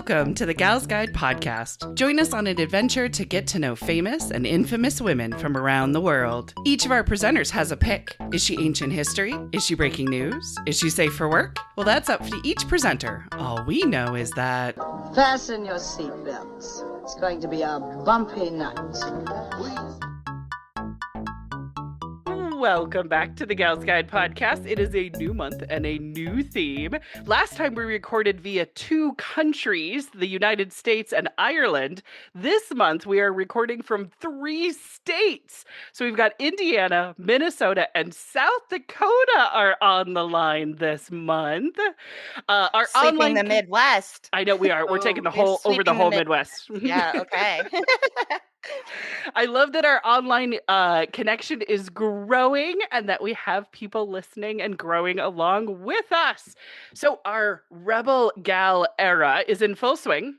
Welcome to the Gals Guide podcast. Join us on an adventure to get to know famous and infamous women from around the world. Each of our presenters has a pick. Is she ancient history? Is she breaking news? Is she safe for work? Well, that's up to each presenter. All we know is that... Fasten your seatbelts. It's going to be a bumpy night. Welcome back to the Gals Guide podcast. It is a new month and a new theme. Last time we recorded via two countries, the United States and Ireland. This month we are recording from 3 states. So we've got Indiana, Minnesota, and South Dakota are on the line this month. Our Sweeping the Midwest. I know we are. We're taking the whole Midwest. Yeah, okay. I love that our online connection is growing and that we have people listening and growing along with us. So our Rebel Gal era is in full swing.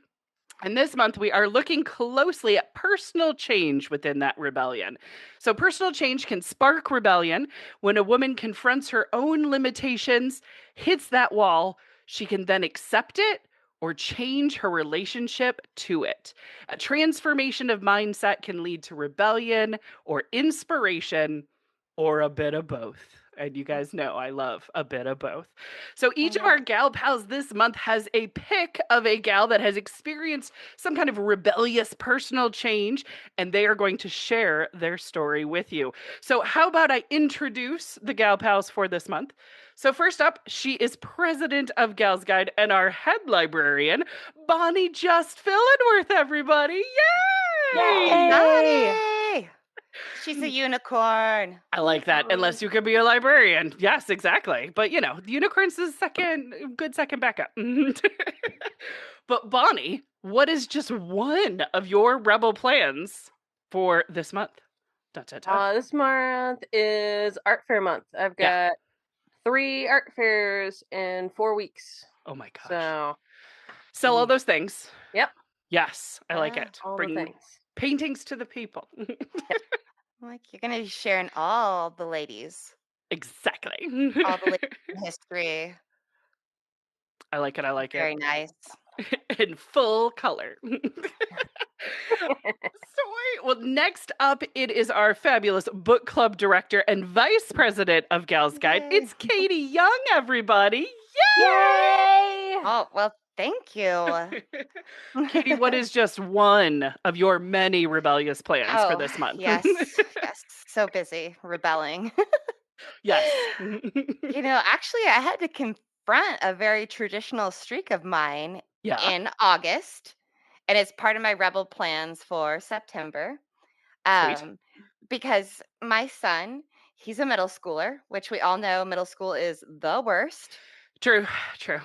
And this month, we are looking closely at personal change within that rebellion. So personal change can spark rebellion when a woman confronts her own limitations, hits that wall. She can then accept it or change her relationship to it. A transformation of mindset can lead to rebellion or inspiration or a bit of both. And you guys know I love a bit of both. So each of our gal pals this month has a pick of a gal that has experienced some kind of rebellious personal change, and they are going to share their story with you. So how about I introduce the gal pals for this month? So first up, she is president of Gals Guide and our head librarian, Bonnie Just Fillenworth, everybody. Yay! Yay! She's a unicorn. I like that, unless you could be a librarian. Yes, exactly. But, you know, the unicorn's is good second backup. But Bonnie, what is just one of your rebel plans for this month? This month is art fair month. I've got 3 art fairs in 4 weeks. Oh my gosh. So sell all those things. Yep. Yes, I like it. All Bring the things. paintings to the people. Like, you're going to be sharing all the ladies. Exactly. All the ladies in history. I like it. Very nice. In full color. Well, next up, it is our fabulous book club director and vice president of Gals Guide. Yay. It's Katie Young, everybody. Yay! Oh, well, thank you. Katie, what is just one of your many rebellious plans for this month? Yes. So busy rebelling. Yes. Actually, I had to confront a very traditional streak of mine in August, and it's part of my rebel plans for September. Sweet. Because my son, he's a middle schooler, which we all know middle school is the worst. True.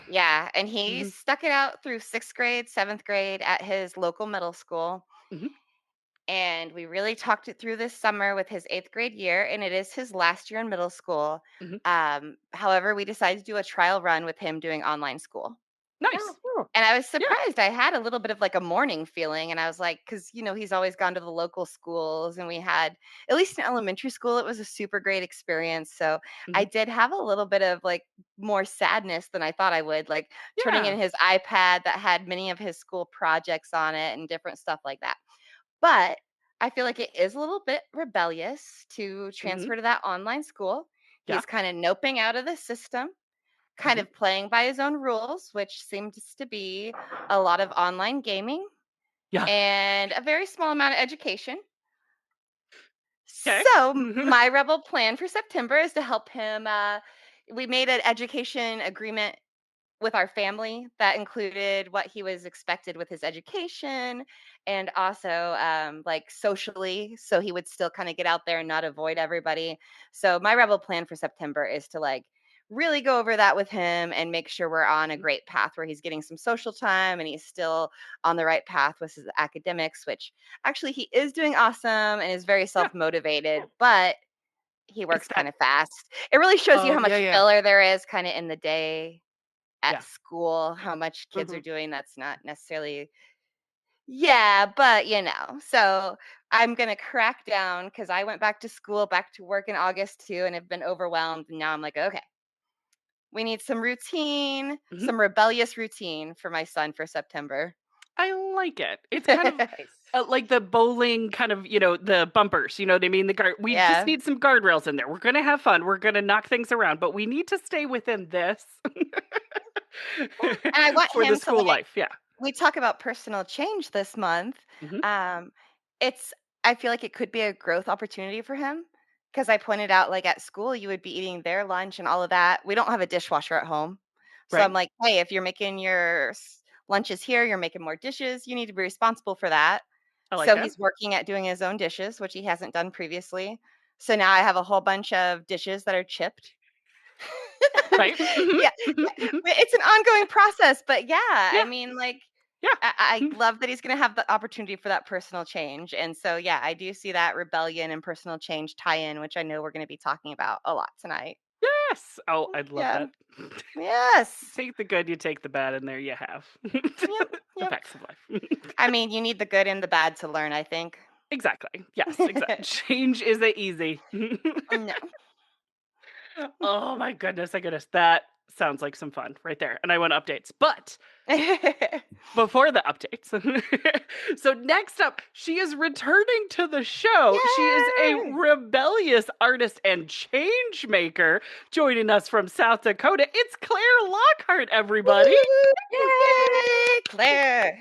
Yeah, and he stuck it out through 6th grade, 7th grade at his local middle school. Mhm. And we really talked it through this summer with his 8th grade year, and it is his last year in middle school. Mhm. However, we decided to do a trial run with him doing online school. Nice. And I was surprised. I had a little bit of like a morning feeling, and I was like, because he's always gone to the local schools, and we had, at least in elementary school, it was a super great experience. So I did have a little bit of like more sadness than I thought I would, like turning in his iPad that had many of his school projects on it and different stuff like that. But I feel like it is a little bit rebellious to transfer to that online school. Yeah. He's kind of noping out of the system, kind of playing by his own rules, which seems to be a lot of online gaming and a very small amount of education. Okay. So my rebel plan for September is to help him. We made an education agreement with our family that included what he was expected with his education and also like socially, so he would still kind of get out there and not avoid everybody. So my rebel plan for September is to like really go over that with him and make sure we're on a great path where he's getting some social time and he's still on the right path with his academics, which actually he is doing awesome and is very self-motivated, but he works kind of fast. It really shows you how much filler there is kind of in the day at school, how much kids are doing that's not necessarily but so I'm gonna crack down because I went back to school, back to work in August too, and have been overwhelmed, and now I'm like, okay, We need some routine, Mhm. some rebellious routine for my son for September. I like it. It's kind of Nice. like the bowling kind of, the bumpers, you know what I mean? We just Yeah. need some guardrails in there. We're going to have fun. We're going to knock things around, but we need to stay within this And I want for the him to school like life. Yeah. we talk about personal change this month. Mhm. Um, it's I feel like it could be a growth opportunity for him because I pointed out like at school you would be eating their lunch and all of that. We don't have a dishwasher at home. So I'm Right. like, hey, if you're making your lunches here, you're making more dishes, you need to be responsible for that. I like So it. he's working at doing his own dishes, which he hasn't done previously. So now I have a whole bunch of dishes that are chipped. Right. Mhm. Yeah, Mhm. yeah, Mhm. it's an ongoing process, but yeah, I Yeah. mean, like, Yeah. I Mhm. love that he's gonna have the opportunity for that personal change, and so, yeah, I do see that rebellion and personal change tie-in, which I know we're gonna be talking about a lot tonight. Yes. Oh, I love Yeah. that. Yes. Take the good, you take the bad, and there you have Yep, the yep. facts of life. I mean, you need the good and the bad to learn, I think. Exactly. Yes, exactly. Change isn't easy. No. Oh my goodness, my goodness. That sounds like some fun right there. And I want updates. But before the updates, so next up, she is returning to the show. She is a Yay! rebellious artist and change maker joining us from South Dakota. It's Klaire Lockheart, everybody. Woo! Yay! Yay, Claire.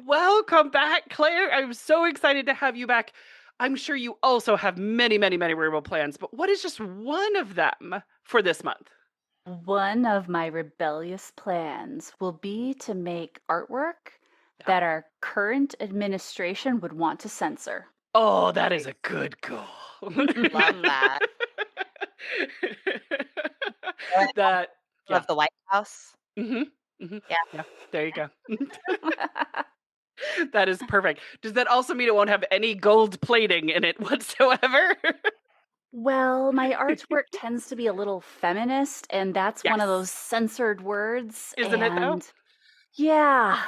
Welcome back, Klaire. I'm so excited to have you back. I'm sure you also have many, many, many rebel plans, but what is just one of them for this month? One of my rebellious plans will be to make artwork Yeah. that our current administration would want to censor. Oh, that is Nice. a good goal. Love that. I That, yeah. love the White House. hmm hmm Yeah. Yeah, there you go. That is perfect. Does that also mean it won't have any gold plating in it whatsoever? Well, my artwork tends to be a little feminist, and that's one of those Yes. censored words. Isn't it though? And yeah,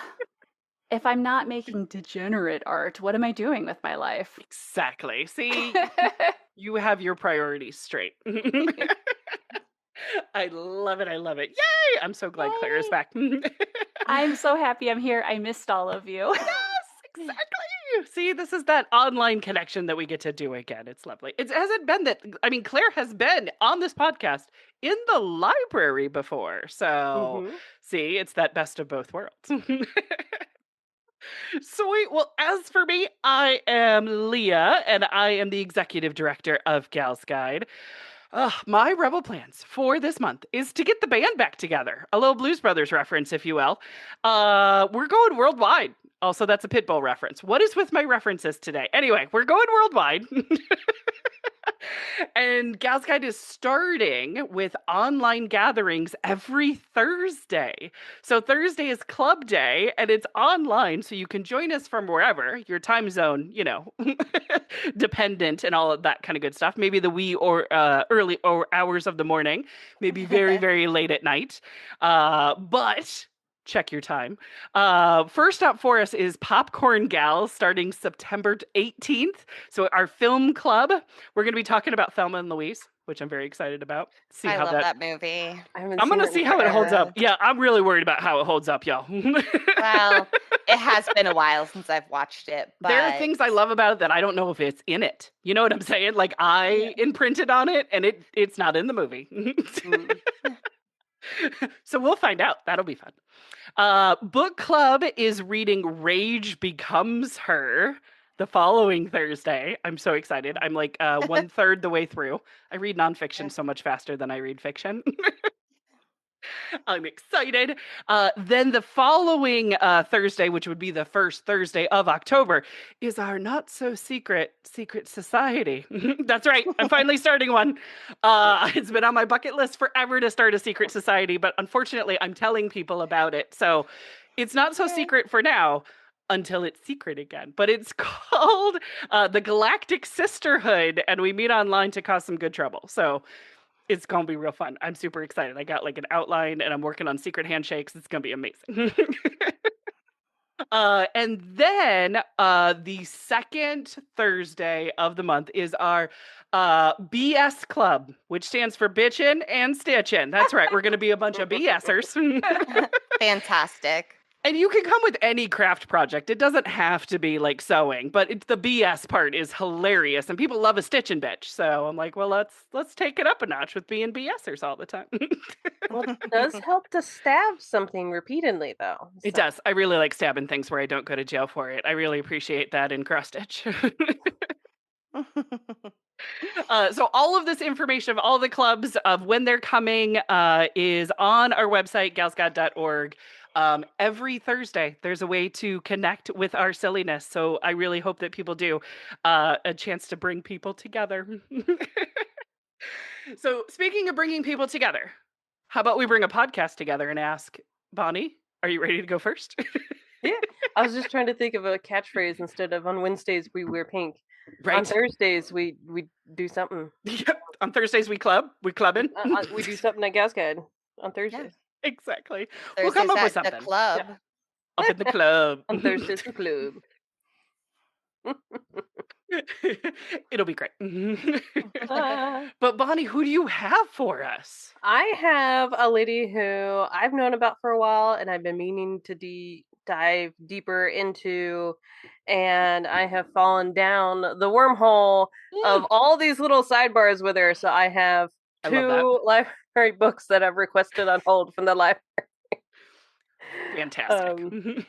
if I'm not making degenerate art, what am I doing with my life? Exactly. See, you have your priorities straight. I love it. I love it. Yay! I'm so glad Claire is Yay! back. I'm so happy I'm here. I missed all of you. Yes, exactly. See, this is that online connection that we get to do again. It's lovely. It hasn't been that, I mean, Claire has been on this podcast in the library before. So, Mm-hmm. see, it's that best of both worlds. Sweet. Well, as for me, I am Leah, and I am the executive director of Gals Guide. My rebel plans for this month is to get the band back together. A little Blues Brothers reference, if you will. We're going worldwide. Also, that's a Pitbull reference. What is with my references today? Anyway, we're going worldwide. And Gals Guide is starting with online gatherings every Thursday. So Thursday is club day and it's online. So you can join us from wherever, your time zone, dependent and all of that kind of good stuff. Maybe the wee or early or hours of the morning, maybe very, very late at night. But check your time. First up for us is Popcorn Gals starting September 18th. So our film club, we're going to be talking about Thelma and Louise, which I'm very excited about. See I how love that. that movie. I haven't I'm seen going it to in see how it holds up. forever. Yeah, I'm really worried about how it holds up, y'all. Well, it has been a while since I've watched it, There are but things I love about it that I don't know if it's in it. You know what I'm saying? Like yeah. I imprinted on it and it's not in the movie. Mm. So we'll find out. That'll be fun. Book club is reading Rage Becomes Her the following Thursday. I'm so excited. I'm like 1/3 the way through. I read nonfiction so much faster than I read fiction. I'm excited. Then the following Thursday, which would be the first Thursday of October, is our not so secret society. That's right. I'm finally starting one. It's been on my bucket list forever to start a secret society, but unfortunately, I'm telling people about it. So it's not so Yay. secret for now until it's secret again. But it's called the Galactic Sisterhood, and we meet online to cause some good trouble. So it's gonna be real fun. I'm super excited. I got like an outline and I'm working on secret handshakes. It's gonna be amazing. And then the second Thursday of the month is our BS Club, which stands for Bitchin' and Stitchin'. That's right. We're going to be a bunch of BSers. Fantastic. And you can come with any craft project. It doesn't have to be like sewing, but the BS part is hilarious, and people love a stitching bitch. So I'm like, well, let's take it up a notch with being BSers all the time. Well, it does help to stab something repeatedly, though. It So. does. I really like stabbing things where I don't go to jail for it. I really appreciate that in cross stitch. So all of this information of all the clubs of when they're coming is on our website, galsguide.org. Every Thursday, there's a way to connect with our silliness. So I really hope that people do a chance to bring people together. So speaking of bringing people together, how about we bring a podcast together and ask Bonnie, are you ready to go first? Yeah, I was just trying to think of a catchphrase instead of on Wednesdays we wear pink. Right. On Thursdays we do something. Yep. On Thursdays we clubbing. We do something at Gas Guide on Thursdays. Exactly. Thursdays We'll come up with at something. the club. Yeah. Up in the club. On Thursdays the club. It'll be great. But Bonnie, who do you have for us? I have a lady who I've known about for a while, and I've been meaning to dive deeper into, and I have fallen down the wormhole of all these little sidebars with her. So I have I love that. 2 library books that I've requested on hold from the library. Fantastic.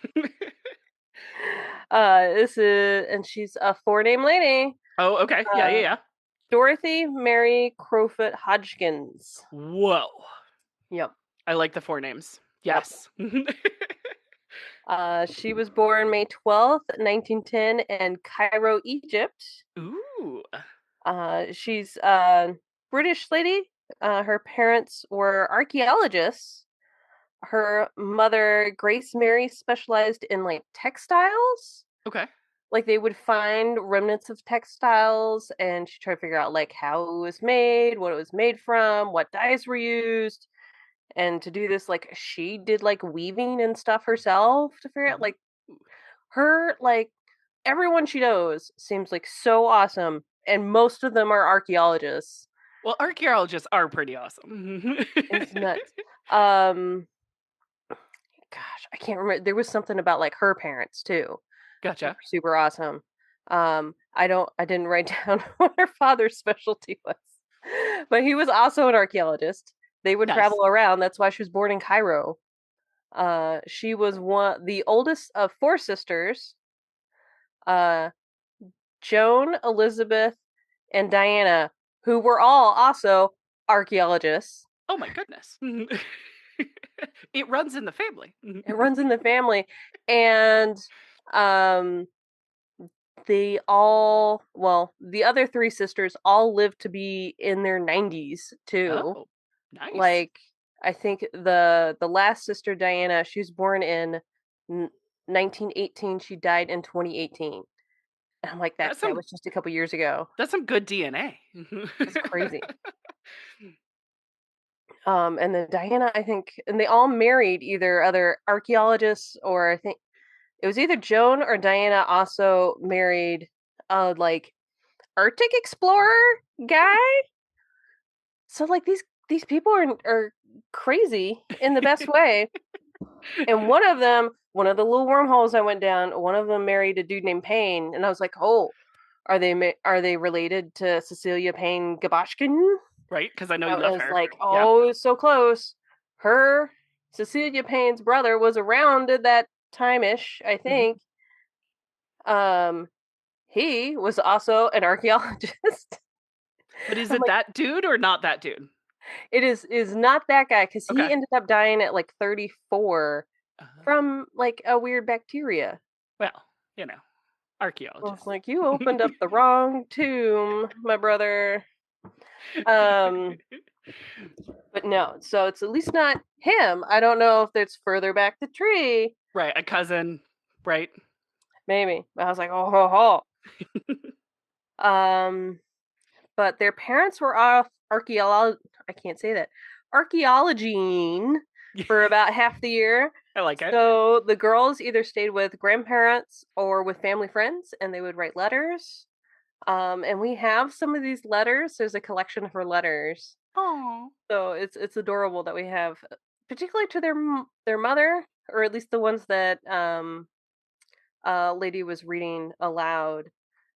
And she's a 4-name lady. Oh, okay. Yeah. Dorothy Mary Crowfoot Hodgkins. Whoa. Yep. I like the 4 names. Yes. She was born May 12th, 1910 in Cairo, Egypt. Ooh. She's a British lady. Her parents were archaeologists. Her mother, Grace Mary, specialized in like textiles. Okay. Like they would find remnants of textiles and she tried to figure out like how it was made, what it was made from, what dyes were used. And to do this, like she did like weaving and stuff herself to figure out like her, like everyone she knows seems like so awesome. And most of them are archaeologists. Well, archaeologists are pretty awesome. It's nuts. Gosh, I can't remember. There was something about like her parents too. Gotcha. Super awesome. I didn't write down what her father's specialty was, but he was also an archaeologist. They would travel around. That's why she was born in Cairo. She was the oldest of 4 sisters. Joan, Elizabeth, and Diana, who were all also archaeologists. Oh my goodness. It runs in the family. It runs in the family. And the other 3 sisters all lived to be in their 90s too. Oh, nice. Like I think the last sister, Diana, she was born in 1918. She died in 2018. And I'm like, that was just a couple years ago. That's some good DNA. It's crazy. And then Diana, I think, and they all married either other archaeologists, or I think it was either Joan or Diana also married like Arctic explorer guy. So like these people are crazy in the best way. And one of the little wormholes I went down, one of them married a dude named Payne, and I was like, oh, are they related to Cecilia Payne Gaboshkin? Right, because I know you love her. Like, oh, so close. Cecilia Payne's brother was around at that time-ish, I think. Mm-hmm. He was also an archaeologist. But is it like, that dude or not that dude? It is not that guy, because he ended up dying at like 34 from like a weird bacteria. Well, archaeologist. Like, you opened up the wrong tomb, my brother. But no, so it's at least not him. I don't know if it's further back the tree. Right, a cousin, right? Maybe. I was like, oh ho ho. But their parents were off archaeology for about half the year. I like it. So the girls either stayed with grandparents or with family friends, and they would write letters. And we have some of these letters. There's a collection of her letters, Oh, so it's adorable that we have, particularly to their mother, or at least the ones that lady was reading aloud.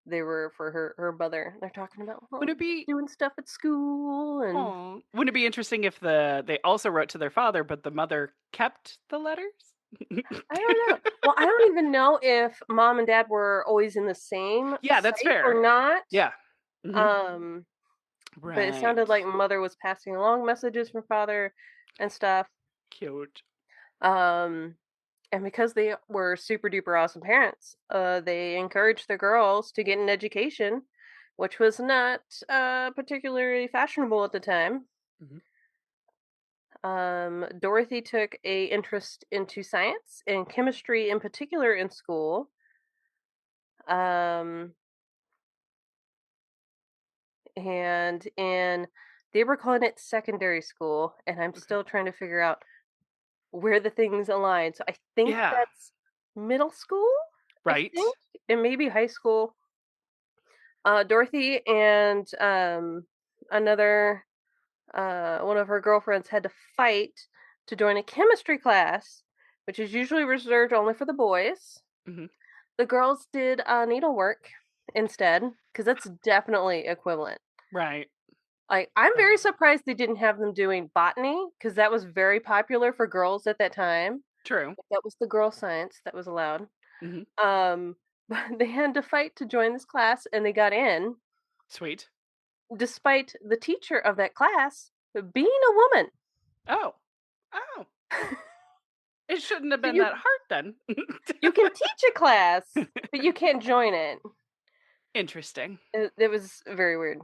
They were for her mother. They're talking about would it be? doing stuff at school and Oh, wouldn't it be interesting if they also wrote to their father, but the mother kept the letters? I don't know. Well, I don't even know if mom and dad were always in the same Yeah, that's site or fair. not. Yeah. Mhm. Um, but it sounded like Right. mother was passing along messages from father and stuff. Cute. Um, and because they were super duper awesome parents, they encouraged their girls to get an education, which was not particularly fashionable at the time. Mhm. Dorothy took a interest into science and chemistry in particular in school. Um, and in they were calling it secondary school, and I'm Okay. still trying to figure out where the things align. So I think Yeah. that's middle school, I Right. think, and maybe high school. Dorothy and another one of her girlfriends had to fight to join a chemistry class, which is usually reserved only for the boys. Mhm. The girls did needlework instead, because that's definitely equivalent. Right. Like, I'm very surprised they didn't have them doing botany, because that was very popular for girls at that time. True. That was the girl science that was allowed. Mhm. But they had to fight to join this class, and they got in, Sweet. despite the teacher of that class being a woman. Oh. Oh. It shouldn't have So been that hard then. you can teach a class, but you can't join it. Interesting. It was very weird.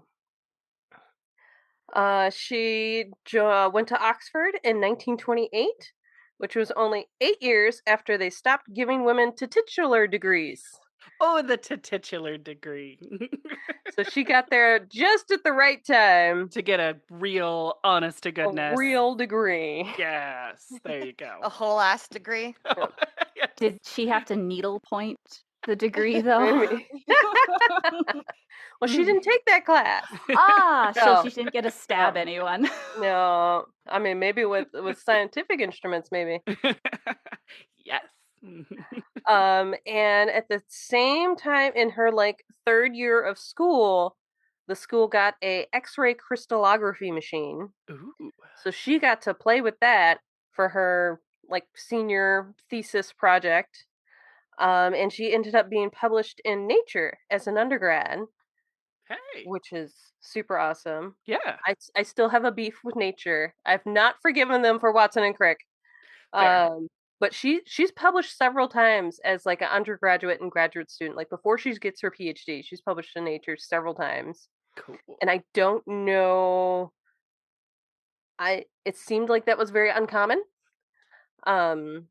She went to Oxford in 1928, which was only 8 years after they stopped giving women titular degrees. Oh, the titular degree. So she got there just at the right time. To get a real, honest to A goodness. real degree. Yes, there you go. A whole ass degree. Yes. Did she have to needle point the degree though? Maybe. Well, she didn't take that class. So No. she didn't get to stab anyone. No, I mean maybe with scientific instruments, maybe. Yes. And at the same time, in her like third year of school, the school got a X-ray crystallography machine, Ooh. so she got to play with that for her like senior thesis project. And she ended up being published in Nature as an undergrad, Hey. which is super awesome. Yeah. I still have a beef with Nature. I've not forgiven them for Watson and Crick. Fair. But she's published several times as like an undergraduate and graduate student. Like before she gets her PhD, she's published in Nature several times. Cool. And I don't know. It seemed like that was very uncommon, um,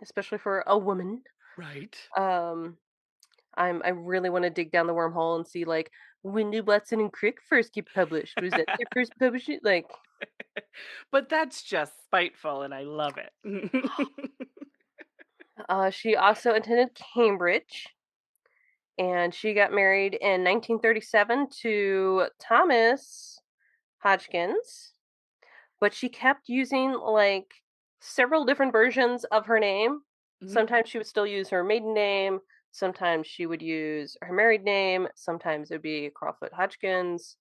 especially for a woman. Right. I really want to dig down the wormhole and see like when did Watson and Crick first get published? Was that their first publishing? Like, But that's just spiteful, and I love it. she also attended Cambridge, and she got married in 1937 to Thomas Hodgkins, but she kept using like several different versions of her name. Mhm. Sometimes she would still use her maiden name, sometimes she would use her married name, sometimes it would be Crawford Hodgkins.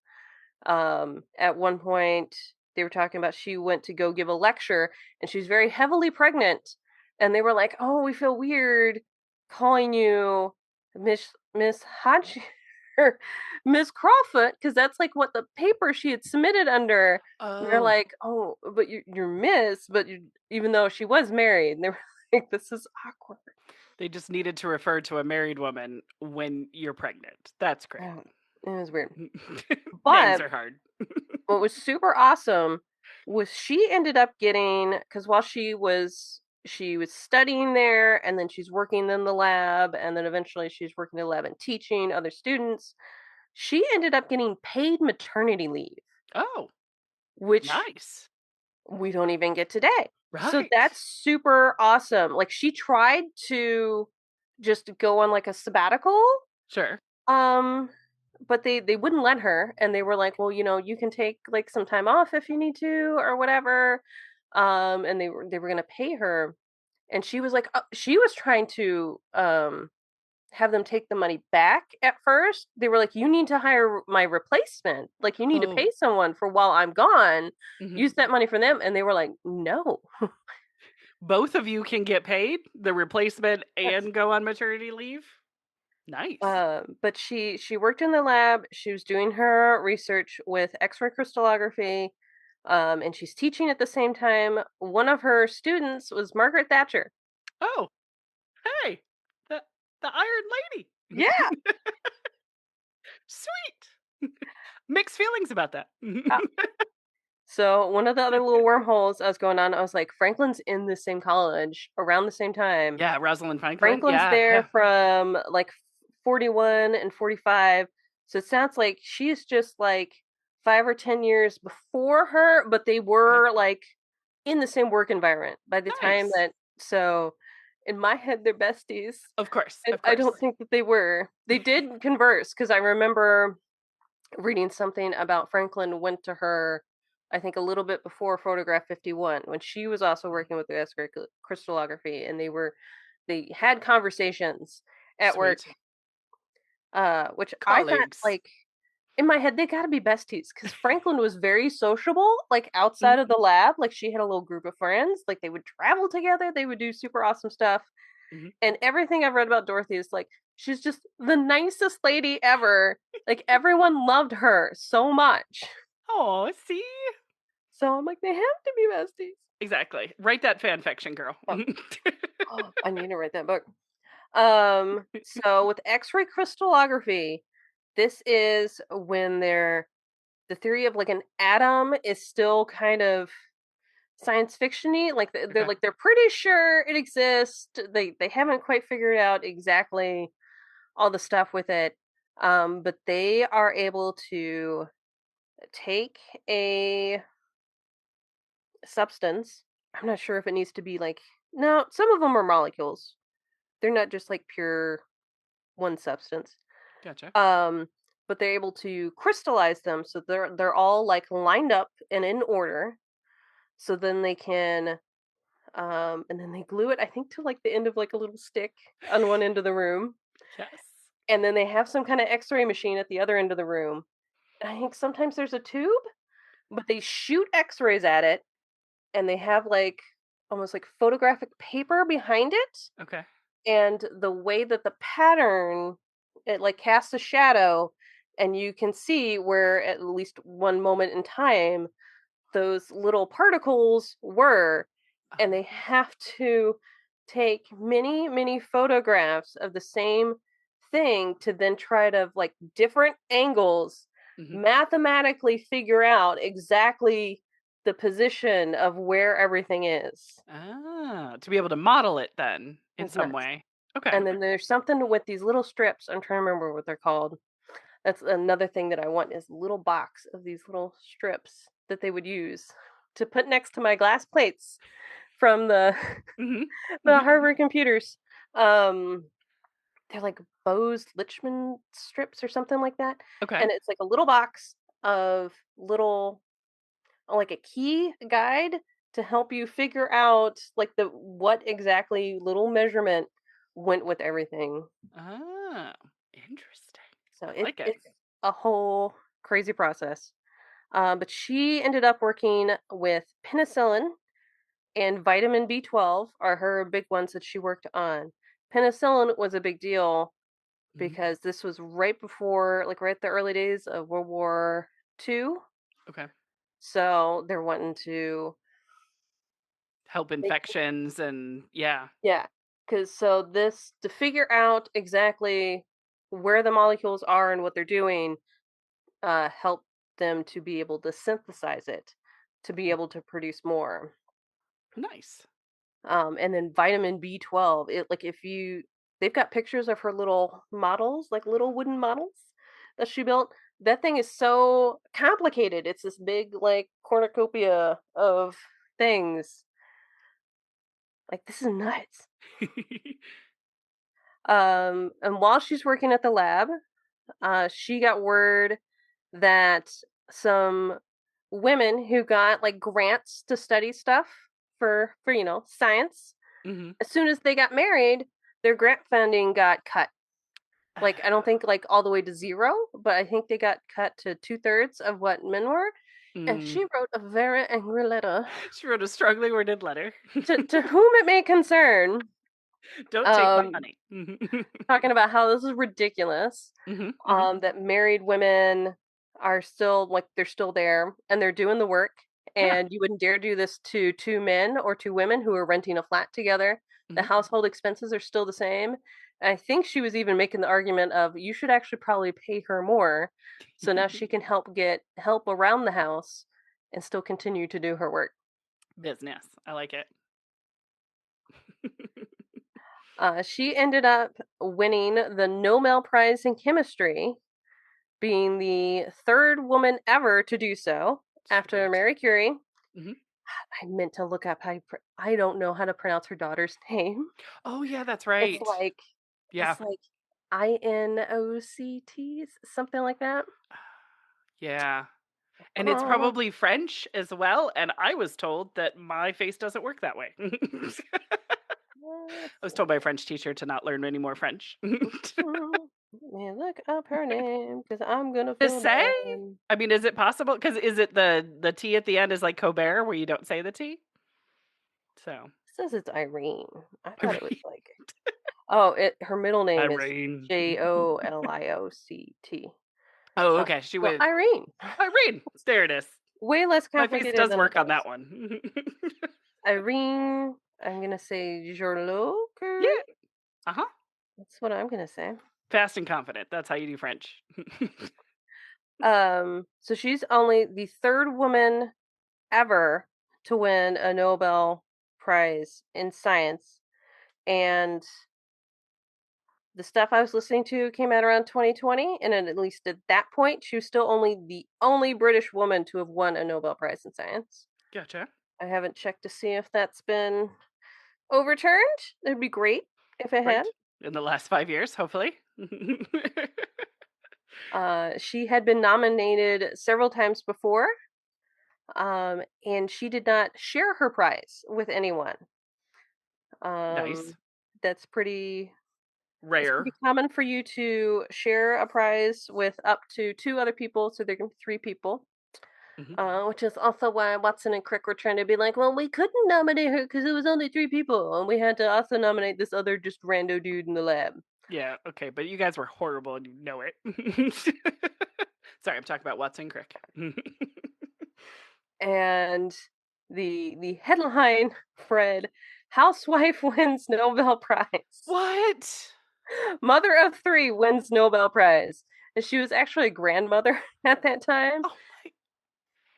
At one point, they were talking about she went to go give a lecture and she's very heavily pregnant. And they were like, "Oh, we feel weird calling you Miss Hodge or Miss Crawford because that's like what the paper she had submitted under." And they're Oh, like, "Oh, but you're Miss, but even though she was married." And they were like, "This is awkward." they just needed to refer to a married woman when you're pregnant. That's great. Oh, it was weird. Names But are hard. what was super awesome was she ended up getting, because while she was studying there and then she's working in the lab and then eventually she's working in the lab and teaching other students, she ended up getting paid maternity leave, Oh, which nice. we don't even get today. So Right. that's super awesome. Like she tried to just go on like a sabbatical, Sure. um, but they wouldn't let her, and they were like, "Well, you can take like some time off if you need to or whatever." And they were gonna pay her, and she was like, she was trying to have them take the money back at first. They were like, "You need to hire my replacement. Like, you need to Oh. pay someone for while I'm gone. Mhm. Use that money for them." And they were like, "No." Both of you can get paid, the replacement Yes. and go on maternity leave? Nice. But she worked in the lab. She was doing her research with X-ray crystallography, and she's teaching at the same time. One of her students was Margaret Thatcher. Oh, hey, the Iron Lady. Yeah. Sweet. Mixed feelings about that. So one of the other little wormholes I was going on, I was like, Franklin's in the same college around the same time. Yeah, Rosalind Franklin. Franklin's Yeah, there yeah. from like 41 and 45. So it sounds like she's just like 5 or 10 years before her, but they Okay. were like in the same work environment by the time Nice. that. So in my head, they're besties. Of course, And of I course. don't think that they were. They did converse because I remember reading something about Franklin went to her, I think a little bit before Photograph 51, when she was also working with the X-ray crystallography, and they had conversations at work, Sweet. which I thought, Colleagues. like, in my head, they got to be besties because Franklin was very sociable, like outside Mhm, of the lab. Like she had a little group of friends. Like they would travel together. They would do super awesome stuff. mhm. And everything I've read about Dorothy is like she's just the nicest lady ever. Like everyone loved her so much. Oh, see? So I'm like, they have to be besties. Exactly. Write that fan fiction, girl. Oh, I need to write that book. So with X-ray crystallography, this is when the theory of like an atom is still kind of science fictiony. Like they're Okay. like they're pretty sure it exists. They haven't quite figured out exactly all the stuff with it. But they are able to take a substance. I'm not sure if it needs to be like, no, some of them are molecules. They're not just like pure one substance. Gotcha. Um, but they're able to crystallize them so they're all like lined up and in order. So then they can and then they glue it, I think, to like the end of like a little stick on one end of the room. Yes. And then they have some kind of X-ray machine at the other end of the room. And I think sometimes there's a tube, but they shoot X-rays at it, and they have like almost like photographic paper behind it, Okay. and the way that the pattern, it like casts a shadow, and you can see where at least one moment in time those little particles were, and they Ah, have to take many many photographs of the same thing to then try to like different angles mhm. mathematically figure out exactly the position of where everything is. Ah, to be able to model it then in It's some nuts. way. Okay. And then there's something with these little strips. I'm trying to remember what they're called. That's another thing that I want is a little box of these little strips that they would use to put next to my glass plates from the Mhm. the Mhm. Harvard computers. Um, they're like Bose Lichman strips or something like that, Okay. and it's like a little box of little like a key guide to help you figure out like the what exactly little measurement went with everything. Ah, interesting. So I like it. it's a whole crazy process. But she ended up working with penicillin and vitamin B12 are her big ones that she worked on. Penicillin was a big deal Mhm. because this was right before, like right the early days of World War II. Okay. So they're wanting to Help make, infections and yeah. yeah, because so this to figure out exactly where the molecules are and what they're doing, help them to be able to synthesize it, to be able to produce more. Nice. And then vitamin B12, it like if you they've got pictures of her little models, like little wooden models that she built. That thing is so complicated. It's this big like cornucopia of things. Like, this is nuts. And while she's working at the lab, she got word that some women who got like grants to study stuff for science, hmm as soon as they got married, their grant funding got cut. Like, I don't think like all the way to zero, but I think they got cut to 2/3 of what men were. And Mm. she wrote a very angry letter She wrote a strongly worded letter. to whom it may concern, Don't take my um, money. talking about how this is ridiculous. hmm hmm That married women are still like they're still there and they're doing the work, Yeah. and you wouldn't dare do this to two men or two women who are renting a flat together. The hmm household expenses are still the same. I think she was even making the argument of you should actually probably pay her more so now she can get help around the house and still continue to do her work. Business. I like it. She ended up winning the Nobel Prize in Chemistry, being the third woman ever to do so after Sweet. Marie Curie. hmm I meant to look up I don't know how to pronounce her daughter's name. Oh, yeah, that's It's right. like Yeah. it's like Inoct, something like that. Yeah. And it's Oh, probably French as well. And I was told that my face doesn't work that way. I let's was see. told by a French teacher to not learn any more French. Let me look up her name because I'm gonna To feel say? bad. I mean, is it possible? Because is it the T at the end is like Colbert where you don't say the T? So, It says it's Irene. I thought it was Irene. like her middle name is Irene. Jolicoct. Oh, Oh, okay. She well, went, Irene. Irene. There it is. Way less My face complicated does than it work on does. that one. Irene, I'm gonna say Yeah. Jorloker. Uh-huh. That's what I'm gonna say. Fast and confident. That's how you do French. So she's only the third woman ever to win a Nobel Prize in science, and the stuff I was listening to came out around 2020, and at least at that point, she was still only the only British woman to have won a Nobel Prize in science. Gotcha. I haven't checked to see if that's been overturned. It'd be great if it had. Right? In the last 5 years, hopefully. She had been nominated several times before, and she did not share her prize with anyone. Nice. Um, that's pretty. It's Rare. pretty common for you to share a prize with up to two other people, so there can be three people. Mhm. Which is also why Watson and Crick were trying to be like, well, we couldn't nominate her because it was only three people, and we had to also nominate this other just rando dude in the lab. Yeah, okay, but you guys were horrible and you know it. Sorry, I'm talking about Watson Crick. And the headline read, "Housewife wins Nobel Prize. What? Mother of three wins Nobel Prize." And she was actually a grandmother at that time. Oh my,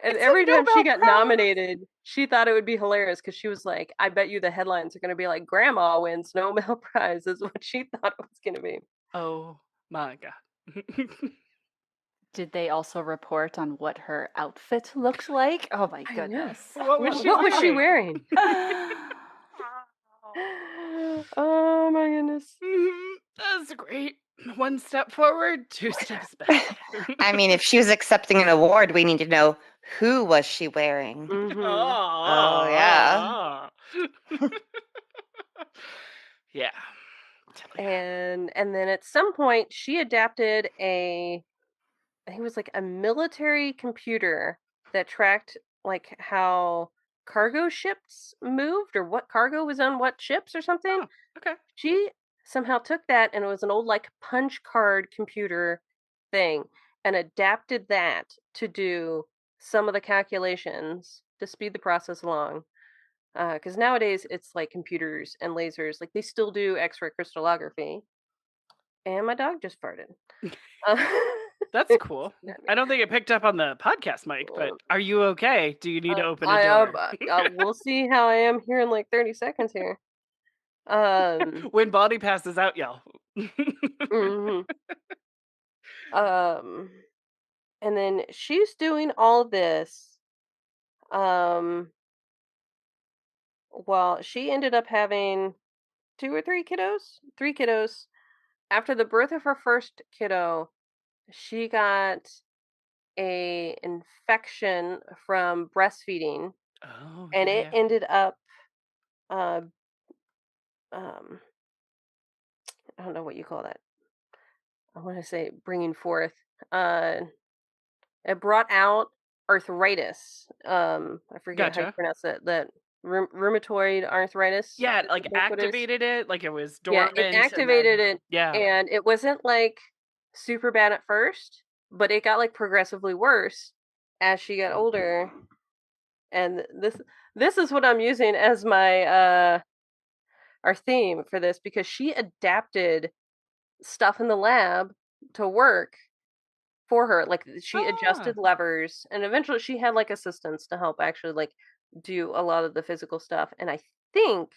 And it's a every time she Nobel got Prize. nominated, she thought it would be hilarious because she was like, I bet you the headlines are going to be like, Grandma wins Nobel Prize, is what she thought it was going to be. Oh my god. Did they also report on what her outfit looked like? Oh my I know. goodness. What was she What was she wearing? wearing? Oh my goodness. That's great. One step forward, two steps back. I mean, if she was accepting an award, we need to know who was she wearing. Hmm. Oh yeah. Oh, yeah. Tell ya. And then at some point she adapted I think it was like a military computer that tracked like how cargo ships moved or what cargo was on what ships or something. Oh, okay. She somehow took that, and it was an old like punch card computer thing, and adapted that to do some of the calculations to speed the process along. Because nowadays it's like computers and lasers, like they still do X-ray crystallography. And my dog just farted. Uh, That's cool. I don't think it picked up on the podcast mic, but are you okay? Do you need to open a door? We'll see how I am here in like 30 seconds here. When Bonnie passes out, y'all. Mhm. Um, and then she's doing all this, um, Well, she ended up having 2 or 3 kiddos? 3 kiddos. After the birth of her first kiddo, she got a infection from breastfeeding, Oh, and yeah, it yeah. ended up, uh, um, I don't know what you call that. I want to say bringing forth. Uh, it brought out arthritis. I forget how you Gotcha. pronounce it. That rheumatoid arthritis Yeah, is like, what it is. activated it, like, it was Yeah, it dormant, and activated then it, yeah. and it wasn't like super bad at first, but it got like progressively worse as she got older. And this is what I'm using as my our theme for this, because she adapted stuff in the lab to work for her. Like she Ah, adjusted levers, and eventually she had like assistants to help actually like do a lot of the physical stuff. And I think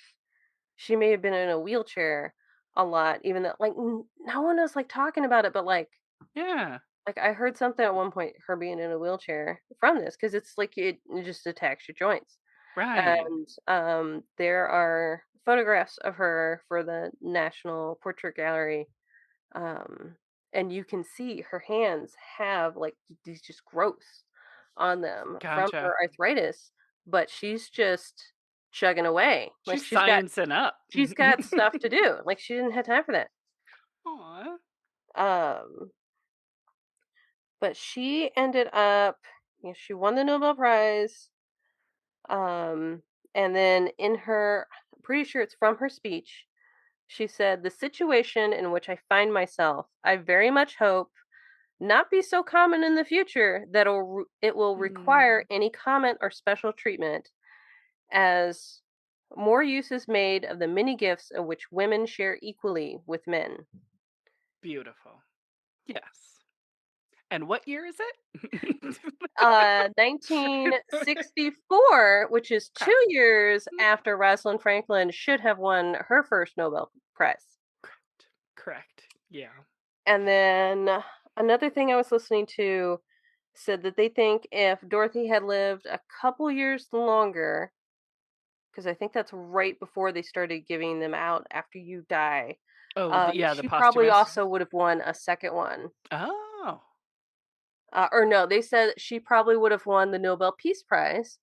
she may have been in a wheelchair a lot, even though like no one was like talking about it, but yeah, like I heard something at one point her being in a wheelchair from this, because it's like it just attacks your joints. right. And there are photographs of her for the National Portrait Gallery, um, and you can see her hands have like these just growths on them from her Gotcha. arthritis, but she's just chugging away. Like She's sciencing up. she's got stuff to do. Like she didn't have time for that. Aw, Um, but she ended up, she won the Nobel Prize. Um, and then in her, I'm pretty sure it's from her speech, she said, "The situation in which I find myself, I very much hope not be so common in the future that it will require mm, any comment or special treatment, as more use is made of the many gifts of which women share equally with men." beautiful. Yes. And what year is it? 1964, which is Okay. 2 years after Rosalind Franklin should have won her first Nobel Prize. Correct. Correct. Yeah. And then another thing I was listening to said that they think if Dorothy had lived a couple years longer, because I think that's right before they started giving them out after you die, Oh, yeah, the she probably posthumous. also would have won a second one. Oh. Or no, they said she probably would have won the Nobel Peace Prize,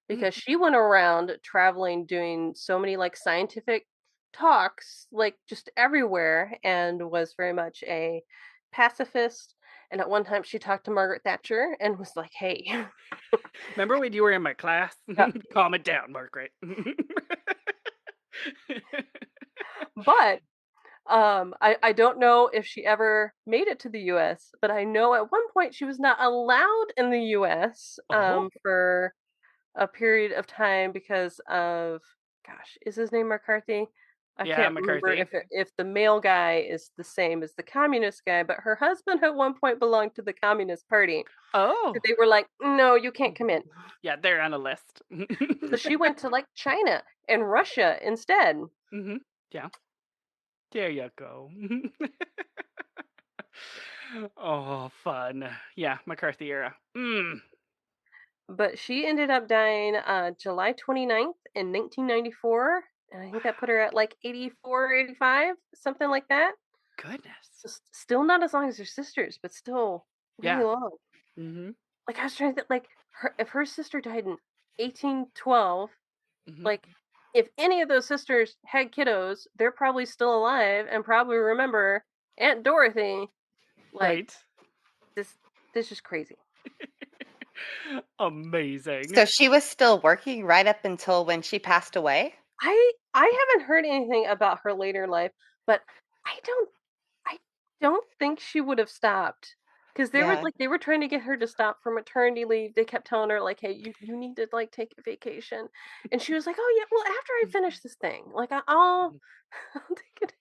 because Mhm. she went around traveling doing so many like scientific talks, like just everywhere, and was very much a pacifist. And at one time she talked to Margaret Thatcher and was like, "Hey." Remember when you were in my class? Yeah. Calm it down, Margaret. But I don't know if she ever made it to the US, but I know at one point she was not allowed in the US Oh, for a period of time because of, gosh, is his name McCarthy? I yeah, can't remember McCarthy. if the male guy is the same as the communist guy, but her husband at one point belonged to the Communist Party. So Oh. they were like, "No, you can't come in." Yeah, they're on a list. So she went to like China and Russia instead. Mhm. Yeah. There you go. Oh, fun. Yeah, McCarthy era. Mm. But she ended up dying July 29th in 1994. And I think that put her at like 84, 85, something like that. Goodness. So still not as long as her sisters, but still really Yeah. long. Mhm. Like I was trying to think, like if her sister died in 1812, Mhm. like if any of those sisters had kiddos, they're probably still alive and probably remember Aunt Dorothy. Like Right. this, this is crazy. Amazing. So she was still working right up until when she passed away? I haven't heard anything about her later life, but I don't I don't think she would have stopped, because Yeah. they were trying to get her to stop for maternity leave. They kept telling her like, "Hey, you need to like take a vacation," and she was like, "Oh yeah, well after I finish this thing, like I'll I'll take it."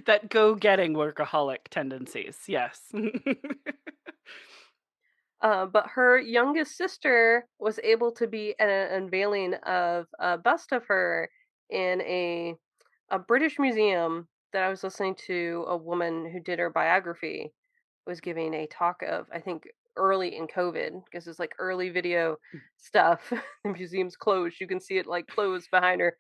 That go-getting workaholic tendencies. Yes. But her youngest sister was able to be at an unveiling of a bust of her in a British museum that I was listening to. A woman who did her biography was giving a talk of, I think, early in COVID because it's like early video stuff. The museum's closed. You can see it like closed behind her.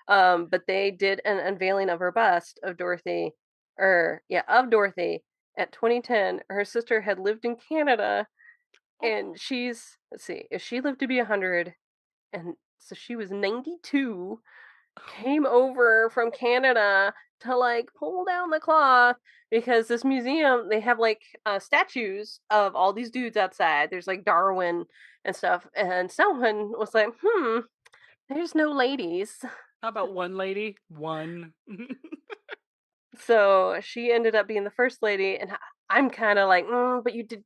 But they did an unveiling of her bust of Dorothy, of Dorothy at 2010. Her sister had lived in Canada, and let's see, if she lived to be 100, and so she was 92, came over from Canada to like pull down the cloth because this museum, they have like statues of all these dudes outside. There's like Darwin and stuff, and someone was like, there's no ladies. How about one lady? One. So she ended up being the first lady, and I'm kind of like, but you did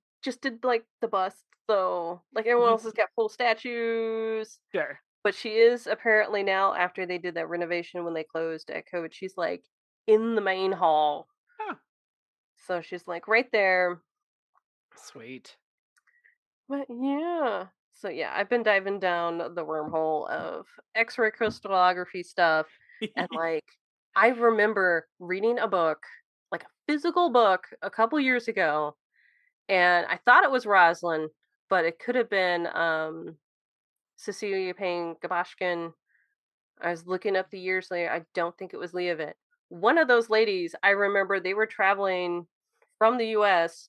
like the bust, so like everyone else has got full statues. Sure. But she is apparently now, after they did that renovation when they closed at COVID, she's like in the main hall. Huh. So she's like right there. Sweet. But yeah. So yeah, I've been diving down the wormhole of X-ray crystallography stuff. And like, I remember reading a book, like a physical book, a couple years ago. And I thought it was Rosalind, but it could have been Cecilia Payne Gaposchkin. I was looking up the years later. I don't think it was Leah. One of those ladies, I remember they were traveling from the US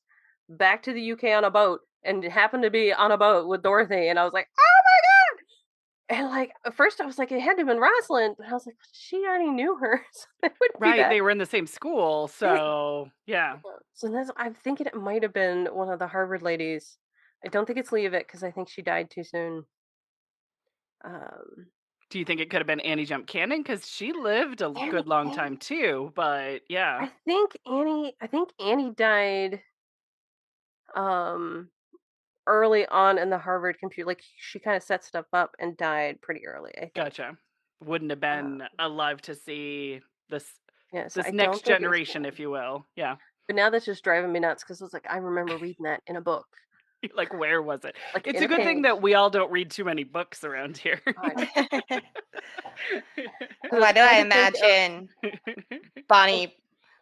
back to the UK on a boat, and it happened to be on a boat with Dorothy, and I was like, oh my god! And like at first I was like, it had to have been Rosalind, but I was like, she already knew her, so it would be Right, that. they were in the same school, so yeah. So I'm thinking it might have been one of the Harvard ladies. I don't think it's Leah because I think she died too soon. Do you think it could have been Annie Jump Cannon? Because she lived a good long time too, but yeah. I think Annie died early on in the Harvard computer. Like she kind of set stuff up and died pretty early, I think. Gotcha. Wouldn't have been alive to see this Yes, this I next don't think it was generation, Annie. if you will. Yeah. But now that's just driving me nuts because I was like, I remember reading that in a book. Like, where was it? Like It's in a good thing page. that we all don't read too many books around here. Why do I imagine Bonnie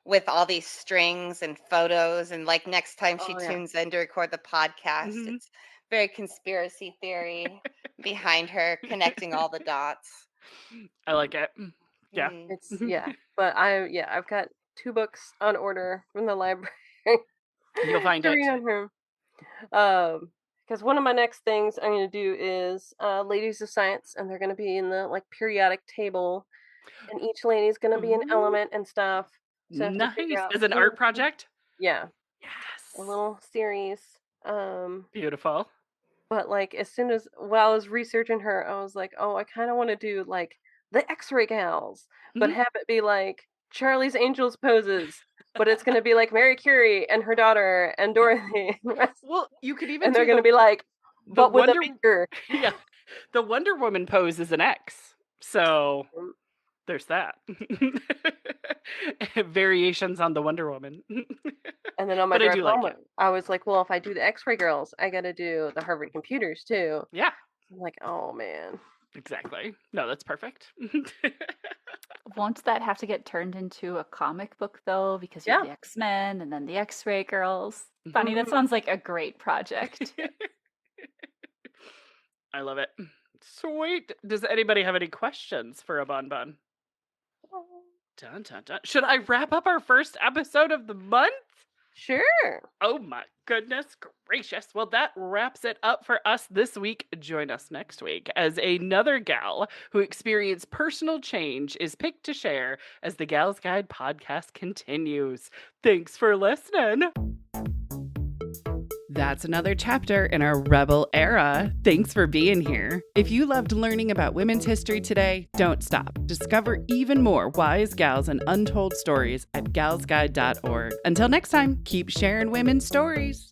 with all these strings and photos, and like next time she tunes in to record the podcast, Mhm. it's very conspiracy theory behind her connecting all the dots. I like it. Yeah. It's but I've got 2 books on order from the library. You'll find to it. read on her. Because one of my next things I'm going to do is Ladies of Science, and they're going to be in the like periodic table, and each lady's going to be an element and stuff. So I have to figure Nice. out As an art project? Yeah, Yes. a little series. Beautiful. But like as soon as while I was researching her, I was like, oh, I kind of want to do like the X-ray gals, but Mhm. have it be like Charlie's Angels poses. But it's going to be like Mary Curie and her daughter and Dorothy. Well, you could even And they're do going to be like, but with Wonder a finger. Yeah. The Wonder Woman pose is an X. So there's that. Variations on the Wonder Woman. And then on my But I drive do like home, it. I was like, well, if I do the X-ray girls, I got to do the Harvard computers too. Yeah, I'm like, oh man. exactly. No, that's perfect. Won't that have to get turned into a comic book though? Because you have the X-Men and then the X-ray girls. Funny, that sounds like a great project. I love it. Sweet. Does anybody have any questions for a bonbon? Dun, dun, dun. Should I wrap up our first episode of the month? Sure. Oh my goodness gracious. Well, that wraps it up for us this week. Join us next week as another gal who experienced personal change is picked to share as the Gals Guide podcast continues. Thanks for listening. That's another chapter in our Rebel era. Thanks for being here. If you loved learning about women's history today, don't stop. Discover even more wise gals and untold stories at galsguide.org. Until next time, keep sharing women's stories.